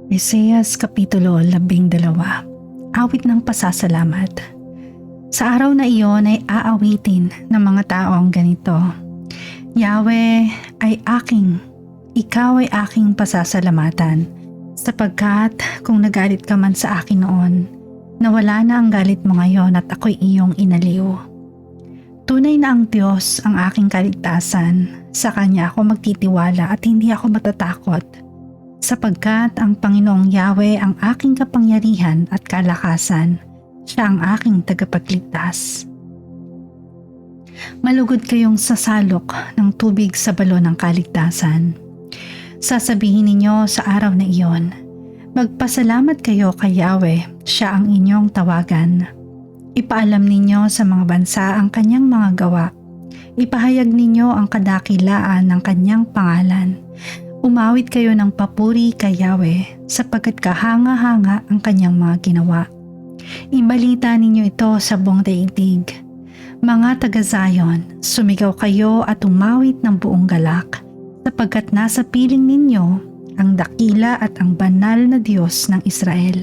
Isaias Kapitulo 12. Awit ng pasasalamat. Sa araw na iyon ay aawitin ng mga taong ganito. Yahweh ay aking, ikaw ay aking pasasalamatan, sapagkat kung nagalit ka man sa akin noon, nawala na ang galit mo ngayon at ako'y iyong inaliw. Tunay na ang Diyos ang aking kaligtasan, sa Kanya ako magtitiwala at hindi ako matatakot. Sapagkat ang Panginoong Yahweh ang aking kapangyarihan at kalakasan, siya ang aking tagapagligtas. Malugod kayong sasalok ng tubig sa balon ng kaligtasan. Sasabihin ninyo sa araw na iyon, magpasalamat kayo kay Yahweh, siya ang inyong tawagan. Ipaalam ninyo sa mga bansa ang kanyang mga gawa. Ipahayag ninyo ang kadakilaan ng kanyang pangalan. Umawit kayo ng papuri kay Yahweh sapagkat kahanga-hanga ang kanyang mga ginawa. Ibalita ninyo ito sa buong daigdig. Mga taga-Zion, sumigaw kayo at umawit ng buong galak sapagkat nasa piling ninyo ang dakila at ang banal na Diyos ng Israel.